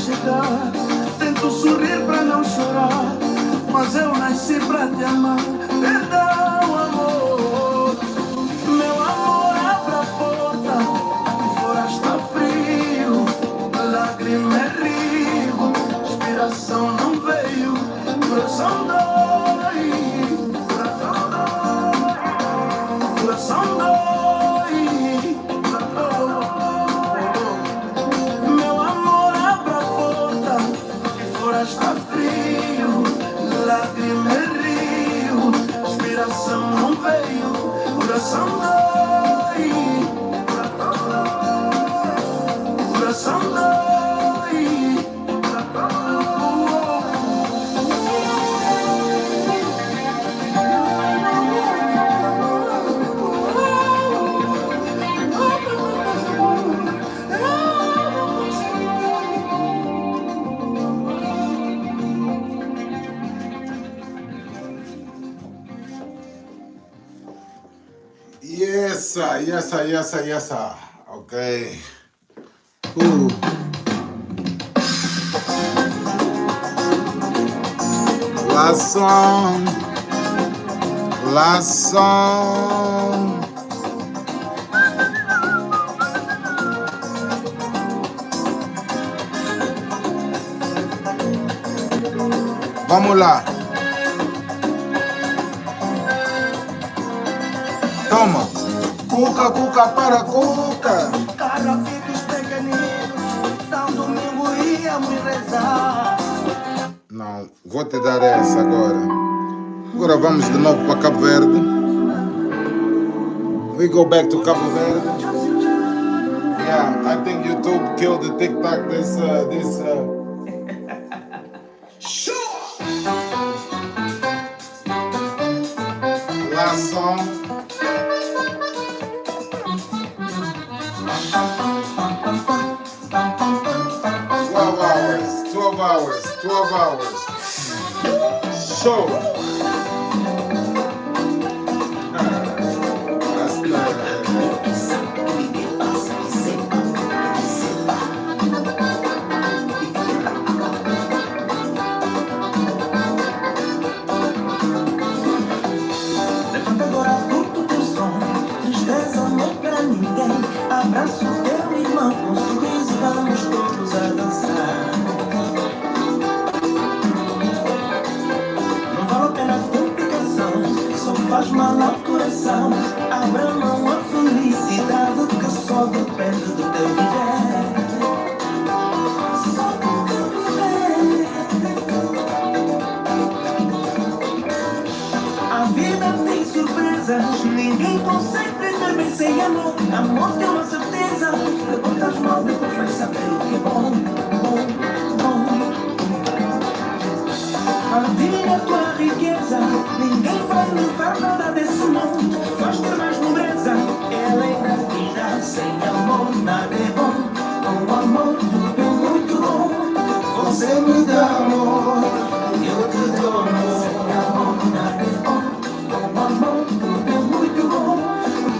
chegar. Tento sorrir pra não chorar, mas eu nasci pra te amar. Perdão, amor. Meu amor, abra a porta, aqui fora está frio. Lágrima é rio, inspiração não veio. Coração dói, coração dói, coração dói. Meu amor, abra a porta, aqui fora está frio. Lágrima é rio, inspiração não veio. Coração dói, coração dói. Yes. Okay. Last song. Vamos lá. Toma. Cuca para cuca. Carapicos pequeninos, São Domingo íamos rezar. Não, vou te dar essa agora. Agora vamos de novo para Cabo Verde. We go back to Cabo Verde. Yeah, I think YouTube killed the TikTok this last song. 12 hours. Show. Levanta agora tudo teu som, tristeza não é pra ninguém. Abraço teu irmão com sorriso, vamos todos a dançar. Faz mal ao coração, abra mão à felicidade que só depende do teu viver. Só do teu viver. A vida tem surpresas, ninguém consegue viver bem sem amor. Amor tem uma certeza, que contas mal depois vai saber o que é bom, bom. Partilha a tua riqueza, ninguém vai levar nada desse mundo. Faz ter mais nobreza, ela é a vida. Sem amor nada é bom, com amor tudo é muito bom. Você me dá amor, eu te dou amor. Sem amor nada é bom, com amor tudo é muito bom.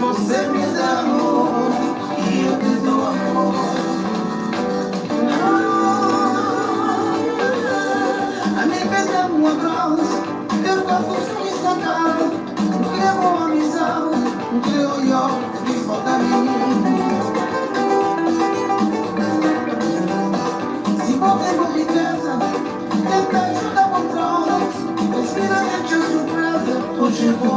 Você me dá amor, e eu te dou amor. A mim me dá um abraço, teu corpo sorriso na cara, que é boa amizade, que eu fui voltar a mim. Se voltemos riqueza, tenta ajudar por trás, respira dentro a surpresa, hoje eu vou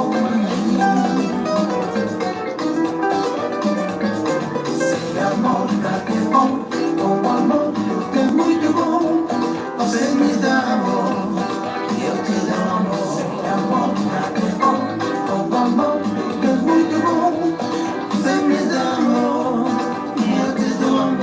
sem amor nada é bom, com amor tudo é muito bom. Você me dá amor, e eu te dou amor. Sem amor nada é bom, com amor tudo é muito bom. Você me dá amor, e eu te dou amor.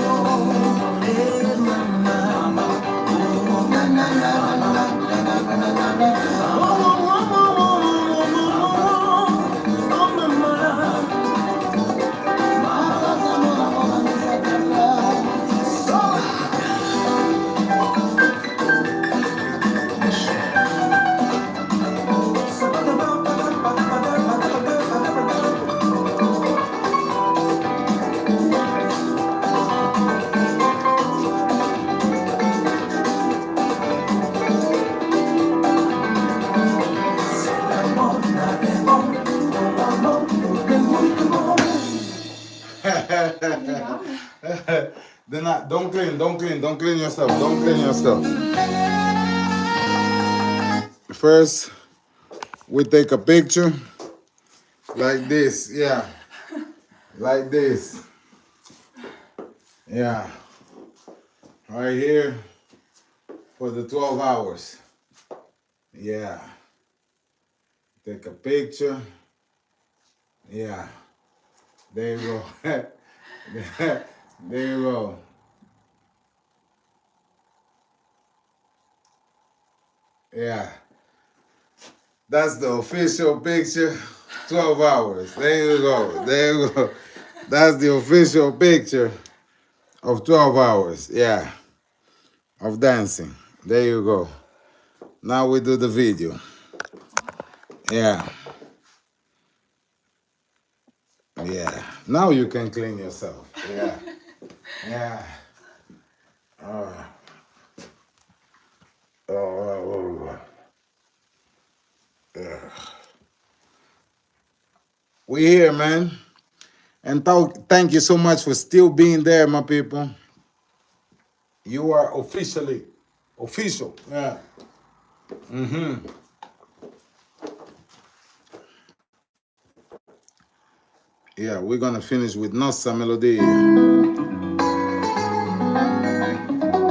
Then don't clean yourself. Don't clean yourself. First, we take a picture like this. Yeah. Like this. Yeah. Right here for the 12 hours. Yeah. Take a picture. Yeah. There you go. There you go. Yeah. That's the official picture. 12 hours. There you go. There you go. That's the official picture of 12 hours. Yeah. Of dancing. There you go. Now we do the video. Yeah. Yeah. Now you can clean yourself. Yeah. Yeah. Oh. Oh. Yeah. We here, man. And thank you so much for still being there, my people. You are officially official. Yeah. Mm-hmm. Yeah, we're gonna finish with Nossa Melodia.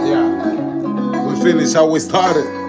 Yeah. We finish how we started.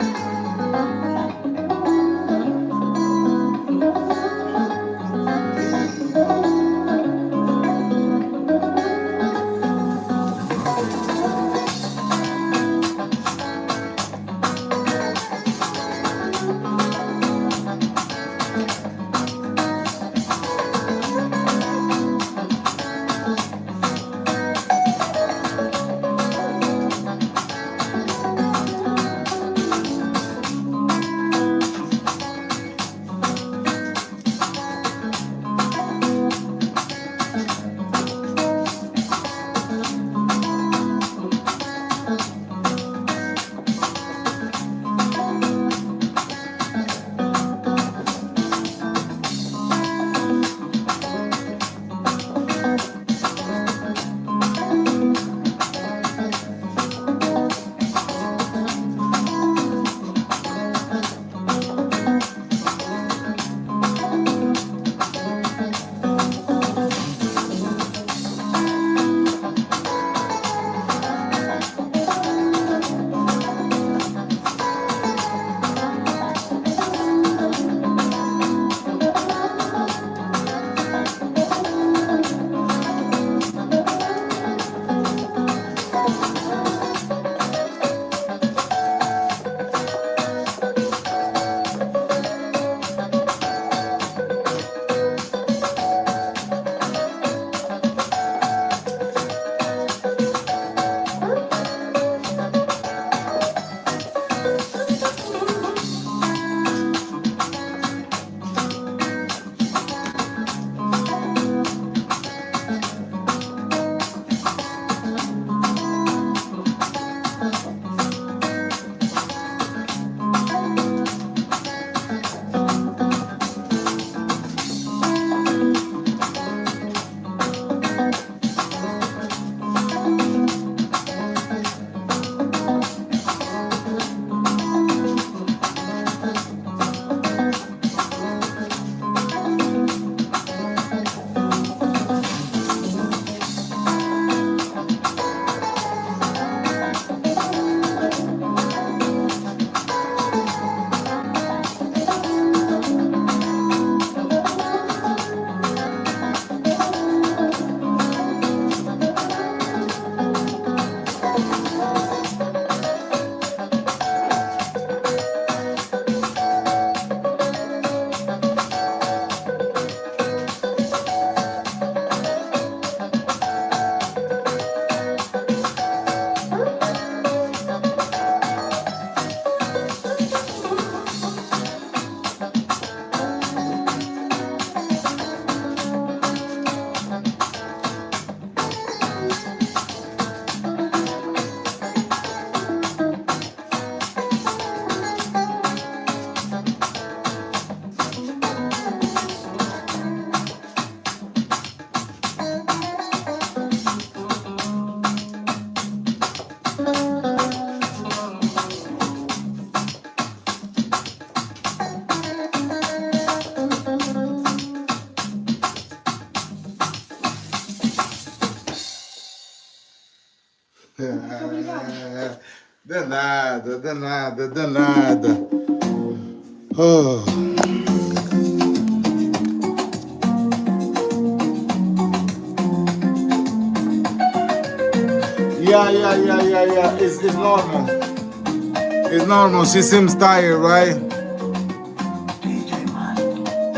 De nada, de nada, de nada. Oh. Yeah. It's normal. It's normal. She seems tired, right?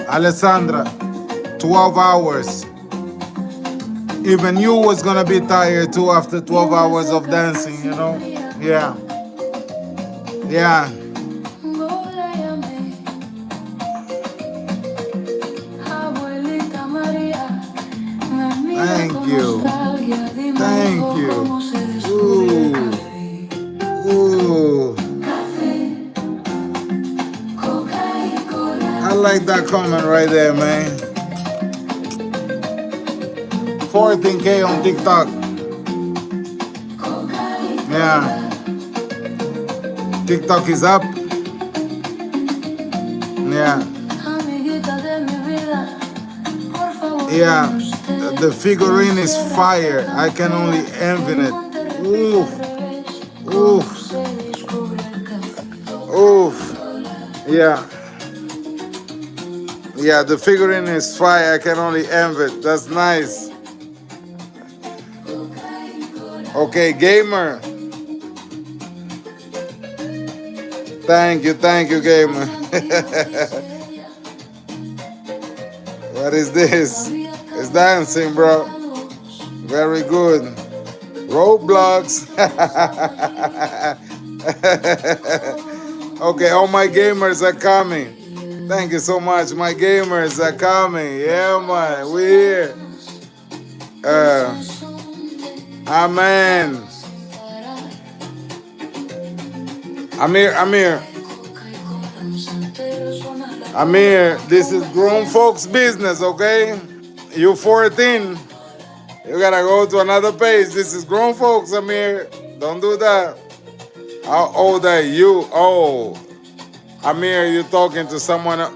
Alessandra, 12 hours. Even you was gonna be tired too after 12 hours of dancing, you know? Yeah. Yeah. Thank you. Thank you. Ooh. Ooh. I like that comment right there, man. 14K on TikTok. Yeah. TikTok is up. Yeah. Yeah. The figurine is fire. I can only envy it. Oof. Oof. Oof. Yeah. Yeah, the figurine is fire. I can only envy it. That's nice. Okay, gamer. Thank you, gamer. What is this? It's dancing, bro. Very good. Roblox. Okay, all my gamers are coming. Thank you so much. My gamers are coming. Yeah, man. We're here. Amen. Amir, this is grown folks business, okay? You 14. You gotta go to another page. This is grown folks, Amir. Don't do that. How old are you? Oh, Amir, you're talking to someone else.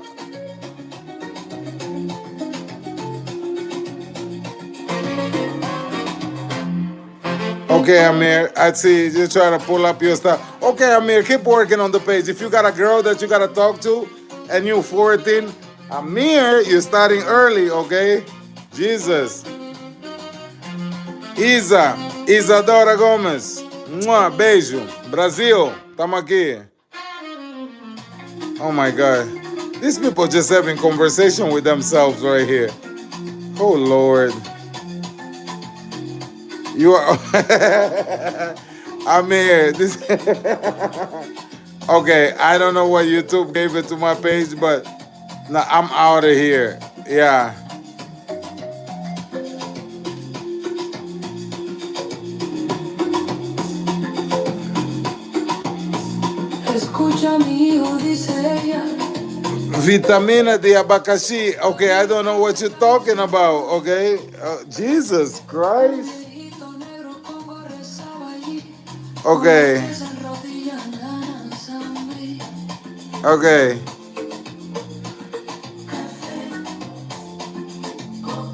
Okay, Amir, I see you try to pull up your stuff. Okay, Amir, keep working on the page. If you got a girl that you got to talk to and you're 14, Amir, you're starting early, okay? Jesus. Isadora Gomes. Mua, beijo. Brasil, tamo aqui. Oh my God. These people just having conversation with themselves right here. Oh Lord. You are I'm here. This Okay, I don't know what YouTube gave it to my page, but no, I'm out of here. Yeah. Vitamina de abacaxi. Okay, I don't know what you're talking about. Okay, Jesus Christ. Okay. Okay.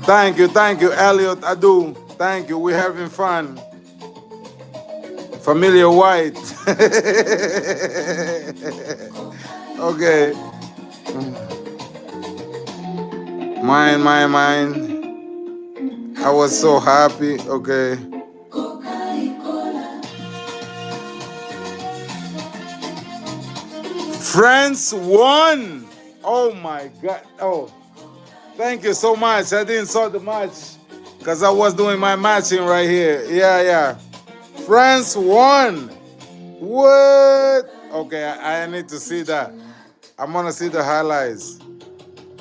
Thank you, Elliot Adu. Thank you. We're having fun. Familiar White. Okay. Mine. I was so happy. Okay. France won. Oh my God. Oh, thank you so much. I didn't saw the match because I was doing my matching right here. Yeah. France won. What? Okay, I need to see that. I'm gonna see the highlights.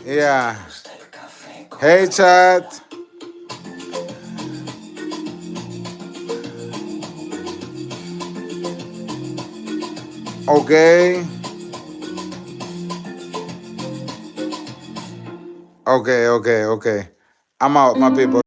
Yeah. Hey, chat. Okay. Okay. I'm out, my people.